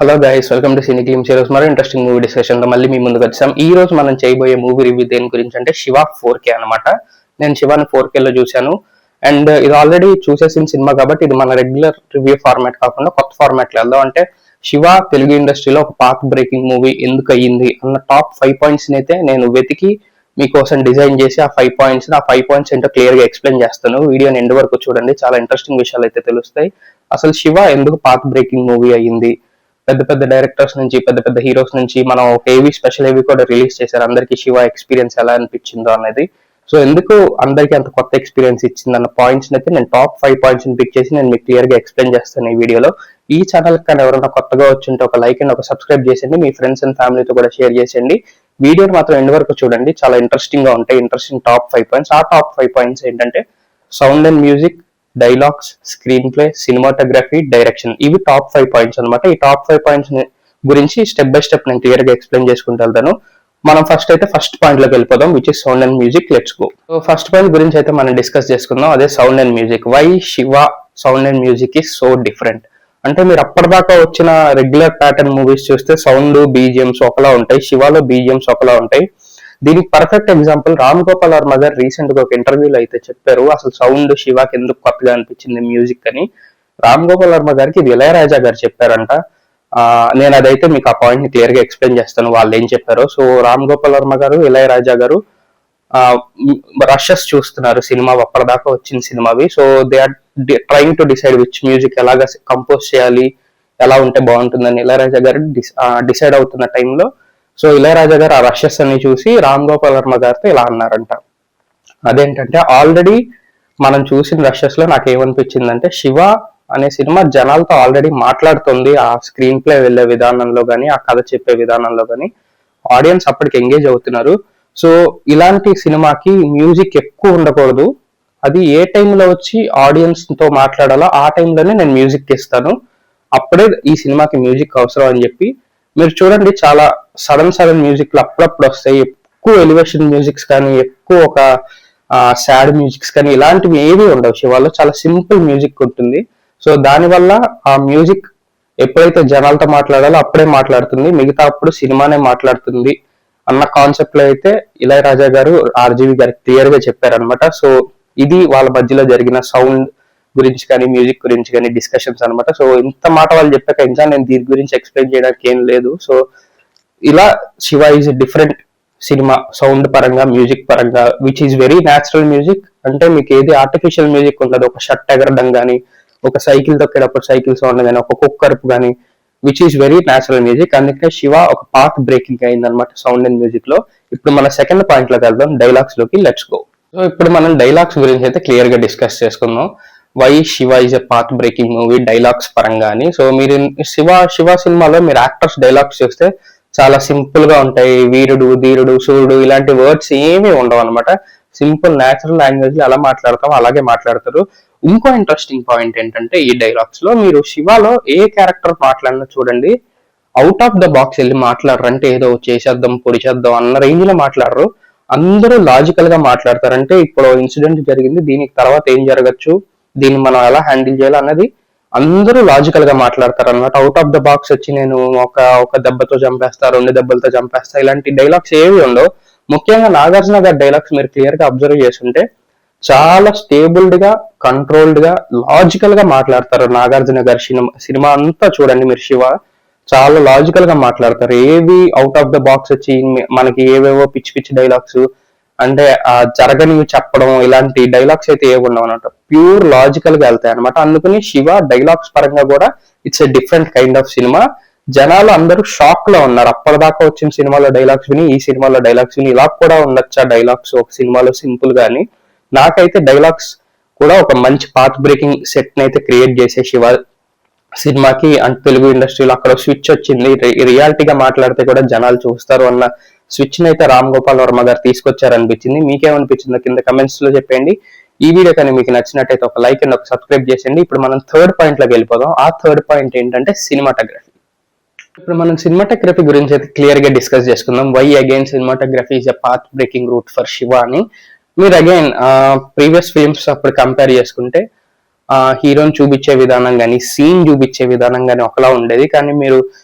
Hello guys, welcome to cine glimpse. ఈరోజు మరో interesting movie discussion తో మళ్ళీ మీ ముందుకు వచ్చాం. ఈ రోజు మనం చేయబోయే మూవీ రివ్యూ దేని గురించి అంటే శివ 4K అనమాట. నేను శివాని 4K లో చూశాను. అండ్ ఇది ఆల్రెడీ చూసేసిన సినిమా కాబట్టి ఇది మన రెగ్యులర్ రివ్యూ ఫార్మాట్ కాకుండా కొత్త ఫార్మాట్ లో వెళ్దాం. అంటే శివ తెలుగు ఇండస్ట్రీలో ఒక పాత్ బ్రేకింగ్ మూవీ ఎందుకు అయ్యింది అన్న టాప్ 5 పాయింట్స్ అయితే నేను వెతికి మీకోసం డిజైన్ చేసి ఆ 5 పాయింట్స్ ఏంటో క్లియర్ గా ఎక్స్ప్లెయిన్ చేస్తాను. వీడియోని ఎండ్ వరకు చూడండి, చాలా ఇంట్రెస్టింగ్ విషయాలు అయితే తెలుస్తాయి. అసలు శివ ఎందుకు పాత్ బ్రేకింగ్ మూవీ అయ్యింది, పెద్ద పెద్ద డైరెక్టర్స్ నుంచి పెద్ద పెద్ద హీరోస్ నుంచి మనం ఒక ఏవి స్పెషల్ ఏవి కూడా రిలీజ్ చేశారు. అందరికి శివ ఎక్స్పీరియన్స్ ఎలా అనిపించిందో అనేది, సో ఎందుకు అందరికి అంత కొత్త ఎక్స్పీరియన్స్ ఇచ్చింది అన్న పాయింట్స్ అయితే నేను టాప్ 5 పాయింట్స్ పిక్ చేసి నేను మీకు క్లియర్ గా ఎక్స్ప్లెయిన్ చేస్తాను ఈ వీడియోలో. ఈ ఛానల్ కానీ ఎవరైనా కొత్తగా వచ్చింటే ఒక లైక్ అండ్ ఒక సబ్స్క్రైబ్ చేసేయండి, మీ ఫ్రెండ్స్ అండ్ ఫ్యామిలీతో కూడా షేర్ చేసేయండి. వీడియోని మాత్రం ఎండ్ వరకు చూడండి, చాలా ఇంట్రెస్టింగ్ గా ఉంటాయి. Interesting top 5 points. ఆ టాప్ 5 పాయింట్స్ ఏంటంటే sound and music, dialogues, screenplay, cinematography, direction. ఇవి టాప్ 5 పాయింట్స్ అనమాట. ఈ టాప్ 5 పాయింట్స్ గురించి స్టెప్ బై స్టెప్ నేను క్లియర్ గా ఎక్స్ప్లెయిన్ చేసుకుంటూ వెళ్తాను. మనం ఫస్ట్ పాయింట్ లోకి వెళ్ళిపోదాం, which is sound and music. Let's go. So first point గురించి అయితే మనం డిస్కస్ చేసుకుందాం, అదే sound and music. Why Shiva sound and music is so different అంటే, మీరు అప్పటిదాకా వచ్చిన రెగ్యులర్ ప్యాటర్న్ మూవీస్ చూస్తే సౌండ్ బీజిఎంస్ ఒకలా ఉంటాయి, శివాలో బీజిఎంస్ ఒకలా ఉంటాయి. దీనికి పర్ఫెక్ట్ ఎగ్జాంపుల్ రామ్ గోపాల్ వర్మ గారు రీసెంట్ గా ఒక ఇంటర్వ్యూలో అయితే చెప్పారు, అసలు సౌండ్ శివాకి ఎందుకు కొత్తగా అనిపించింది మ్యూజిక్ అని. రామ్ గోపాల్ వర్మ గారికి ఇది ఇళయరాజా గారు చెప్పారంట. నేను అదైతే మీకు ఆ పాయింట్ ని క్లియర్ గా ఎక్స్ప్లెయిన్ చేస్తాను వాళ్ళు ఏం చెప్పారో. సో రామ్ గోపాల్ వర్మ గారు, ఇళయరాజా గారు రషెస్ చూస్తున్నారు సినిమా, అప్పటిదాకా వచ్చిన సినిమావి. So they are trying to decide which music ఎలాగా కంపోజ్ చేయాలి, ఎలా ఉంటే బాగుంటుందని ఇళయరాజా గారు డిసైడ్ అవుతున్న టైంలో సో ఇళయరాజా గారు ఆ రషెస్ అన్ని చూసి రామ్ గోపాల్ వర్మ గారితో ఇలా అన్నారంట. అదేంటంటే, ఆల్రెడీ మనం చూసిన రషెస్ లో నాకు ఏమనిపించిందంటే, శివ అనే సినిమా జనాలతో ఆల్రెడీ మాట్లాడుతుంది. ఆ స్క్రీన్ ప్లే వెళ్లే విధానంలో కానీ, ఆ కథ చెప్పే విధానంలో కానీ ఆడియన్స్ అప్పటికి ఎంగేజ్ అవుతున్నారు. సో ఇలాంటి సినిమాకి మ్యూజిక్ ఎక్కువ ఉండకూడదు, అది ఏ టైంలో వచ్చి ఆడియన్స్ తో మాట్లాడాలో ఆ టైంలోనే నేను మ్యూజిక్ ఇస్తాను, అప్పుడే ఈ సినిమాకి మ్యూజిక్ అవసరం అని చెప్పి. మీరు చూడండి, చాలా సడన్ మ్యూజిక్ లు అప్పుడప్పుడు వస్తాయి, ఎక్కువ ఎలివేషన్ మ్యూజిక్స్ కానీ, ఎక్కువ ఒక సాడ్ మ్యూజిక్స్ కానీ ఇలాంటివి ఏవి ఉండవు. శివాలో చాలా సింపుల్ మ్యూజిక్ ఉంటుంది. సో దానివల్ల ఆ మ్యూజిక్ ఎప్పుడైతే జనాలతో మాట్లాడాలో అప్పుడే మాట్లాడుతుంది, మిగతా అప్పుడు సినిమానే మాట్లాడుతుంది అన్న కాన్సెప్ట్ లో అయితే ఇళయరాజా గారు ఆర్జీవి గారికి క్లియర్ గా చెప్పారనమాట. సో ఇది వాళ్ళ మధ్యలో జరిగిన సౌండ్ గురించి కానీ, మ్యూజిక్ గురించి కానీ డిస్కషన్స్ అనమాట. సో ఇంత మాట వాళ్ళు చెప్పాక ఇంకా నేను దీని గురించి ఎక్స్ప్లెయిన్ చేయడానికి ఏం లేదు. సో ఇలా Shiva is different cinema, sound పరంగా, మ్యూజిక్ పరంగా, which is very natural music. అంటే మీకు ఏది ఆర్టిఫిషియల్ మ్యూజిక్ ఉండదు, ఒక షర్ట్ ఎగరడం కానీ, ఒక సైకిల్ తొక్కేటప్పుడు సైకిల్ సౌండ్ కానీ, ఒక కుక్కర్పు కానీ, which is very natural music. అందుకే శివ ఒక పాత్ బ్రేకింగ్ అయింది అనమాట సౌండ్ అండ్ మ్యూజిక్ లో. ఇప్పుడు మన సెకండ్ పాయింట్ లోకి వెళ్దాం, డైలాగ్స్ లోకి. Let's go. సో ఇప్పుడు మనం డైలాగ్స్ గురించి అయితే క్లియర్ గా డిస్కస్ చేసుకుందాం. Why Shiva is a path breaking movie dialogues పరంగా అని. సో మీరు శివ సినిమాలో మీరు యాక్టర్స్ డైలాగ్స్ చూస్తే చాలా సింపుల్ గా ఉంటాయి. వీరుడు, ధీరుడు, సూర్యుడు ఇలాంటి వర్డ్స్ ఏమీ ఉండవు అనమాట. సింపుల్ న్యాచురల్ లాంగ్వేజ్ లో ఎలా మాట్లాడతాం అలాగే మాట్లాడతారు. ఇంకో ఇంట్రెస్టింగ్ పాయింట్ ఏంటంటే, ఈ డైలాగ్స్ లో మీరు శివాలో ఏ క్యారెక్టర్ మాట్లాడినా చూడండి, అవుట్ ఆఫ్ ద బాక్స్ వెళ్ళి మాట్లాడరు. అంటే ఏదో చేసేద్దాం పొడిచేద్దాం అన్న రేంజ్ లో మాట్లాడరు, అందరూ లాజికల్ గా మాట్లాడతారు. అంటే ఇప్పుడు ఇన్సిడెంట్ జరిగింది, దీనికి తర్వాత ఏం జరగచ్చు, దీన్ని మనం ఎలా హ్యాండిల్ చేయాలి అన్నది అందరూ లాజికల్ గా మాట్లాడతారు అన్నమాట. అవుట్ ఆఫ్ ద బాక్స్ వచ్చి నేను ఒక దెబ్బతో చంపేస్తా, 2 దెబ్బలతో చంపేస్తా ఇలాంటి డైలాగ్స్ ఏవి ఉండవు. ముఖ్యంగా నాగార్జున గారి డైలాగ్స్ మీరు క్లియర్ గా అబ్జర్వ్ చేస్తుంటే చాలా స్టేబుల్డ్ గా, కంట్రోల్డ్ గా, లాజికల్ గా మాట్లాడతారు. నాగార్జున గారి సినిమా అంతా చూడండి మీరు, శివ చాలా లాజికల్ గా మాట్లాడతారు. ఏవి అవుట్ ఆఫ్ ద బాక్స్ వచ్చి మనకి ఏవేవో పిచ్చి పిచ్చి డైలాగ్స్ అంటే జరగనివి చెప్పడం ఇలాంటి డైలాగ్స్ అయితే ఏమి ఉండవు అనమాట. ప్యూర్ లాజికల్ గా వెళ్తాయి అనమాట. అందుకని శివ డైలాగ్స్ పరంగా కూడా it's a different kind of cinema. జనాలు అందరూ షాక్ లో ఉన్నారు, అప్పటిదాకా వచ్చిన సినిమాలో డైలాగ్స్ విని ఈ సినిమాలో డైలాగ్స్ విని ఇలా కూడా ఉండొచ్చా డైలాగ్స్ ఒక సినిమాలో సింపుల్ గా అని. నాకైతే డైలాగ్స్ కూడా ఒక మంచి పాత్ బ్రేకింగ్ సెట్ ని అయితే క్రియేట్ చేసే శివ సినిమాకి. అంటే తెలుగు ఇండస్ట్రీలో అక్కడ స్విచ్ వచ్చింది, రియాలిటీగా మాట్లాడితే కూడా జనాలు చూస్తారు అన్న స్విచ్ ని అయితే రామ్ గోపాల్ వర్మ గారు తీసుకొచ్చారనిపించింది. మీకేమనిపించిందో కింద కమెంట్స్ లో చెప్పండి. ఈ వీడియో కానీ మీకు నచ్చినట్టయితే ఒక లైక్ అండ్ ఒక సబ్స్క్రైబ్ చేసేయండి. ఇప్పుడు మనం థర్డ్ పాయింట్ లోకి వెళ్ళిపోదాం. ఆ థర్డ్ పాయింట్ ఏంటంటే సినిమాటోగ్రఫీ. ఇప్పుడు మనం సినిమాటోగ్రఫీ గురించి అయితే క్లియర్ గా డిస్కస్ చేసుకుందాం. Why again cinematography is a path breaking route for Shiva అని. మీరు అగైన్ ప్రీవియస్ ఫిల్మ్స్ అప్పుడు కంపేర్ చేసుకుంటే హీరోని చూపించే విధానం కానీ, సీన్ చూపించే విధానం కానీ ఒకలా ఉండేది. కానీ మీరు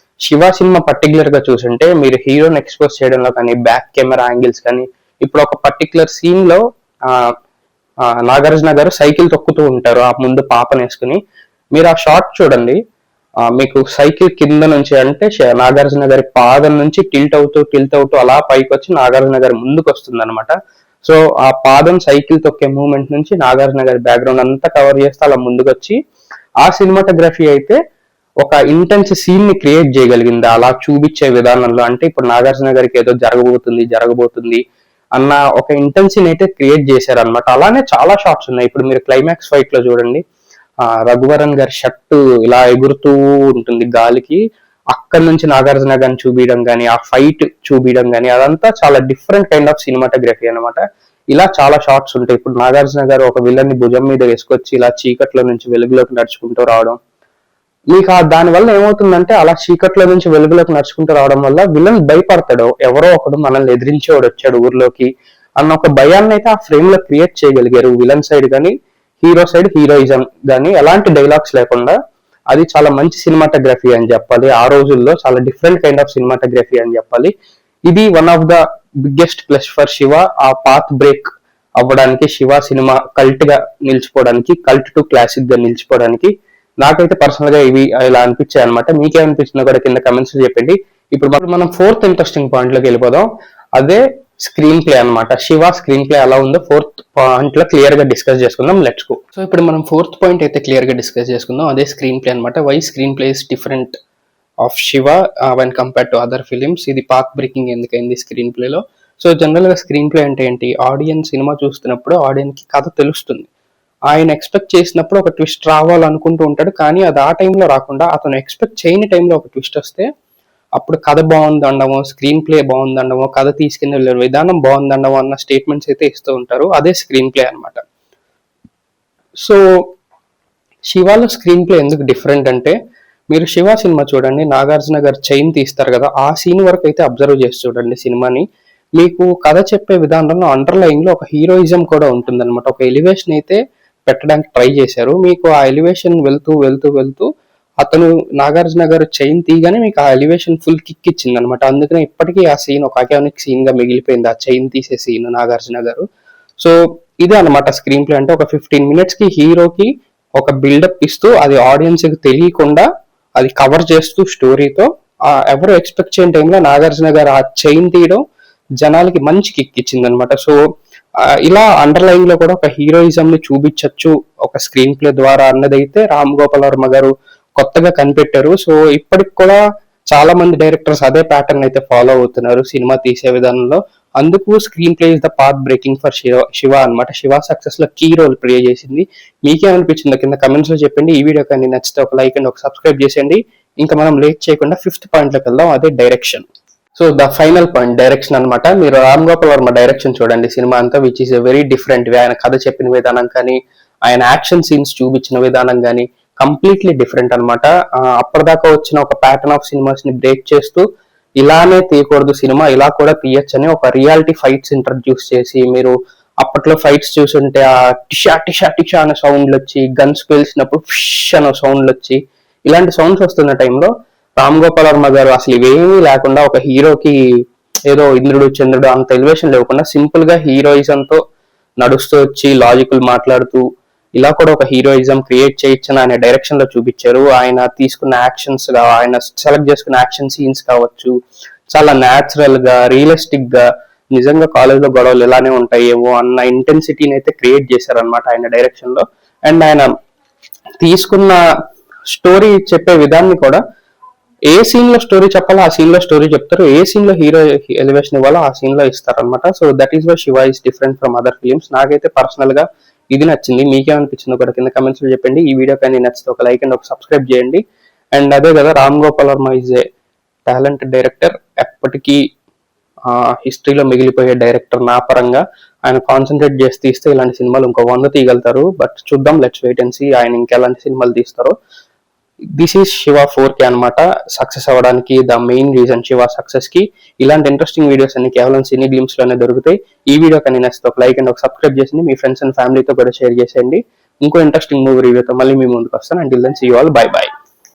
శివ సినిమా పర్టికులర్ గా చూసుంటే మీరు హీరోని ఎక్స్పోజ్ చేయడంలో కానీ బ్యాక్ కెమెరా యాంగిల్స్ కానీ ఇప్పుడు ఒక పర్టికులర్ సీన్ లో ఆ నాగార్జున గారు సైకిల్ తొక్కుతూ ఉంటారు ఆ ముందు పాపను వేసుకుని. మీరు ఆ షార్ట్ చూడండి, మీకు సైకిల్ కింద నుంచి అంటే నాగార్జున గారి పాదం నుంచి టిల్ట్ అవుతూ అలా పైకి వచ్చి నాగార్జున గారి ముందుకు వస్తుంది అనమాట. సో ఆ పాదం సైకిల్ తొక్కే మూమెంట్ నుంచి నాగార్జున గారి బ్యాక్గ్రౌండ్ అంతా కవర్ చేస్తే అలా ముందుకు వచ్చి ఆ సినిమాటోగ్రఫీ అయితే ఒక ఇంటెన్స్ సీన్ ని క్రియేట్ చేయగలిగింది అలా చూపించే విధానంలో. అంటే ఇప్పుడు నాగార్జున గారికి ఏదో జరగబోతుంది అన్న ఒక ఇంటెన్సీని అయితే క్రియేట్ చేశారు అనమాట. అలానే చాలా షాట్స్ ఉన్నాయి. ఇప్పుడు మీరు క్లైమాక్స్ ఫైట్ లో చూడండి, రఘువరన్ గారి షర్ట్ ఇలా ఎగురుతూ ఉంటుంది గాలికి, అక్కడి నుంచి నాగార్జున గారిని చూపించడం కానీ ఆ ఫైట్ చూపించడం కానీ అదంతా చాలా డిఫరెంట్ కైండ్ ఆఫ్ సినిమాటోగ్రఫీ అనమాట. ఇలా చాలా షార్ట్స్ ఉంటాయి. ఇప్పుడు నాగార్జున గారు ఒక విలన్ ని భుజం మీద వేసుకొచ్చి ఇలా చీకట్లో నుంచి వెలుగులోకి నడుచుకుంటూ రావడం, మీకు దాని వల్ల ఏమవుతుందంటే అలా చీకట్లో నుంచి వెలుగులోకి నడుచుకుంటూ రావడం వల్ల విలన్ భయపడతాడు, ఎవరో ఒకడు మనల్ని ఎదిరించేవాడు వచ్చాడు ఊర్లోకి అన్న ఒక భయాన్ని అయితే ఆ ఫ్రేమ్ లో క్రియేట్ చేయగలిగారు. విలన్ సైడ్ కానీ హీరో సైడ్ హీరోయిజం కానీ ఎలాంటి డైలాగ్స్ లేకుండా. అది చాలా మంచి సినిమాటోగ్రఫీ అని చెప్పాలి. ఆ రోజుల్లో చాలా డిఫరెంట్ కైండ్ ఆఫ్ సినిమాటోగ్రఫీ అని చెప్పాలి. ఇది one of the biggest plus for Shiva. ఆ పాత్ బ్రేక్ అవ్వడానికి, శివ సినిమా కల్ట్ గా నిలిచిపోవడానికి, కల్ట్ టు క్లాసిక్ గా నిలిచిపోవడానికి నాకైతే పర్సనల్ గా ఇవి ఇలా అనిపించాయి అనమాట. మీకేమనిపించిందో కూడా కింద కమెంట్స్ చెప్పండి. ఇప్పుడు మనం ఫోర్త్ ఇంట్రెస్టింగ్ పాయింట్ లోకి వెళ్ళిపోదాం. అదే స్క్రీన్ ప్లే అనమాట. శివ స్క్రీన్ ప్లే ఎలా ఉందో ఫోర్త్ పాయింట్ లో క్లియర్ గా డిస్కస్ చేసుకుందాం. Let's go. సో ఇప్పుడు మనం ఫోర్త్ పాయింట్ అయితే క్లియర్ గా డిస్కస్ చేసుకుందాం. అదే స్క్రీన్ ప్లే అనమాట. Why screenplay is different of Shiva when compare to other films. ఇది పాత్ బ్రేకింగ్ ఎందుకైంది స్క్రీన్ ప్లేలో? సో జనరల్ గా స్క్రీన్ ప్లే అంటే ఏంటి, ఆడియన్స్ సినిమా చూస్తున్నప్పుడు ఆడియన్స్ కి కథ తెలుస్తుంది, ఆయన ఎక్స్పెక్ట్ చేసినప్పుడు ఒక ట్విస్ట్ రావాలనుకుంటూ ఉంటాడు, కానీ అది ఆ టైంలో రాకుండా అతను ఎక్స్పెక్ట్ చేయని టైంలో ఒక ట్విస్ట్ వస్తే అప్పుడు కథ బాగుందండమో, స్క్రీన్ ప్లే బాగుందండమో, కథ తీసుకుని వెళ్ళే విధానం బాగుందండమో అన్న స్టేట్మెంట్స్ అయితే ఇస్తూ ఉంటారు. అదే స్క్రీన్ ప్లే అనమాట. సో శివాలో స్క్రీన్ ప్లే ఎందుకు డిఫరెంట్ అంటే, మీరు శివ సినిమా చూడండి, నాగార్జున గారు చైన్ తీస్తారు కదా, ఆ సీన్ వరకు అయితే అబ్జర్వ్ చేసి చూడండి సినిమాని. మీకు కథ చెప్పే విధానంలో అండర్లైన్ లో ఒక హీరోయిజం కూడా ఉంటుందన్నమాట. ఒక ఎలివేషన్ అయితే పెట్టడానికి ట్రై చేశారు. మీకు ఆ ఎలివేషన్ వెళ్తూ అతను నాగార్జున గారు చైన్ తీయగానే మీకు ఆ ఎలివేషన్ ఫుల్ కిక్ ఇచ్చింది అనమాట. అందుకనే ఇప్పటికీ ఆ సీన్ ఒక ఐకానిక్ సీన్ గా మిగిలిపోయింది, ఆ చైన్ తీసే సీన్ నాగార్జున గారు. సో ఇదే అనమాట స్క్రీన్ ప్లే అంటే. ఒక 15 minutes కి హీరోకి ఒక బిల్డప్ ఇస్తూ అది ఆడియన్స్ కి తెలియకుండా అది కవర్ చేస్తూ స్టోరీతో ఎవరు ఎక్స్పెక్ట్ చేయని టైంలో నాగార్జున గారు ఆ చైన్ తీయడం జనాలకి మంచి కిక్ ఇచ్చింది అనమాట. సో ఇలా అండర్లైన్ లో కూడా ఒక హీరోయిజం ని చూపించచ్చు ఒక స్క్రీన్ ప్లే ద్వారా అన్నదైతే రామ్ గోపాల్ వర్మ గారు కొత్తగా కనిపెట్టారు. సో ఇప్పటికి కూడా చాలా మంది డైరెక్టర్స్ అదే ప్యాటర్న్ అయితే ఫాలో అవుతున్నారు సినిమా తీసే విధానంలో. అందుకు screen play is the path breaking for Shiva అనమాట. శివ సక్సెస్ లో కీ రోల్ ప్లే చేసింది. మీకేమనిపించిందో కింద కమెంట్స్ లో చెప్పండి. ఈ వీడియో కానీ నచ్చితే ఒక లైక్ అండ్ ఒక సబ్స్క్రైబ్ చేసేయండి. ఇంకా మనం లేట్ చేయకుండా 5th పాయింట్ లోకి వెళ్దాం, అదే direction. So the final point direction అనమాట. మీరు రామ్ గోపాల్ వర్మ డైరెక్షన్ చూడండి సినిమా అంతా, which is a very different way. ఆయన కథ చెప్పిన విధానం కానీ, ఆయన యాక్షన్ సీన్స్ చూపించిన విధానం కానీ కంప్లీట్లీ డిఫరెంట్ అనమాట. అప్పటిదాకా వచ్చిన ఒక ప్యాటర్న్ ఆఫ్ సినిమాస్ ని బ్రేక్ చేస్తూ ఇలానే తీయకూడదు సినిమా, ఇలా కూడా తీయచ్చని ఒక రియాలిటీ ఫైట్స్ ఇంట్రడ్యూస్ చేసి, మీరు అప్పట్లో ఫైట్స్ చూసుంటే ఆ టిషా అనే సౌండ్లు వచ్చి, గన్స్ పేల్చినప్పుడు ఫిష్ అనే సౌండ్లు వచ్చి, ఇలాంటి సౌండ్స్ వస్తున్న టైంలో రామ్ గోపాల్ వర్మ గారు అసలు ఇవేమీ లేకుండా ఒక హీరోకి ఏదో ఇంద్రుడు చంద్రుడు అంత ఎలివేషన్ లేకుండా సింపుల్ గా హీరోయిజంతో నడుస్తూ వచ్చి లాజికల్ మాట్లాడుతూ ఇలా కూడా ఒక హీరోయిజం క్రియేట్ చేయొచ్చని ఆయన డైరెక్షన్ లో చూపించారు. ఆయన తీసుకున్న యాక్షన్స్, ఆయన సెలెక్ట్ చేసుకున్న యాక్షన్ సీన్స్ కావచ్చు, చాలా న్యాచురల్ గా రియలిస్టిక్ గా నిజంగా కాలేజ్ లో గొడవలు ఇలానే ఉంటాయేమో అన్న ఇంటెన్సిటీని అయితే క్రియేట్ చేశారనమాట ఆయన డైరెక్షన్ లో. అండ్ ఆయన తీసుకున్న స్టోరీ చెప్పే విధాన్ని కూడా ఏ సీన్ లో స్టోరీ చెప్పాలో ఆ సీన్ లో స్టోరీ చెప్తారు, ఏ సీన్ లో హీరో ఎలివేషన్ ఇవ్వాలో ఆ సీన్ లో ఇస్తారు అనమాట. So that is why Shiva is different from other films. నాకైతే పర్సనల్ గా ఇది నచ్చింది. మీకేమనిపించిందో కూడా కింద కమెంట్స్ లో చెప్పండి. ఈ వీడియో కానీ నచ్చితే ఒక లైక్ అండ్ ఒక సబ్స్క్రైబ్ చేయండి. అండ్ అదే కదా, Ram Gopal Varma is a talented director. ఎప్పటికీ హిస్టరీలో మిగిలిపోయే డైరెక్టర్ నా పరంగా. ఆయన కాన్సన్ట్రేట్ చేసి తీస్తే ఇలాంటి సినిమాలు ఇంకో 100 తీయగలుగుతారు. బట్ చూద్దాం, లెట్స్ వెయిట్ అండ్ సీ ఆయన ఇంకెలాంటి సినిమాలు తీస్తారో. దిస్ ఈజ్ శివ 4K అనమాట. సక్సెస్ అవ్వడానికి the main reason Shiva success కి. ఇలాంటి ఇంట్రెస్టింగ్ వీడియోస్ అన్ని కేవలం సినీ గ్లిమ్స్ లోనే దొరుకుతాయి. ఈ వీడియో కానీ నచ్చితే ఒక లైక్ అండ్ ఒక సబ్స్క్రైబ్ చేసి మీ ఫ్రెండ్స్ అండ్ ఫ్యామిలీతో కూడా షేర్ చేసేయండి. ఇంకో ఇంట్రెస్టింగ్ మూవీ రివ్యూతో మళ్ళీ మీ ముందుకు వస్తాను. Until then see you all, bye by.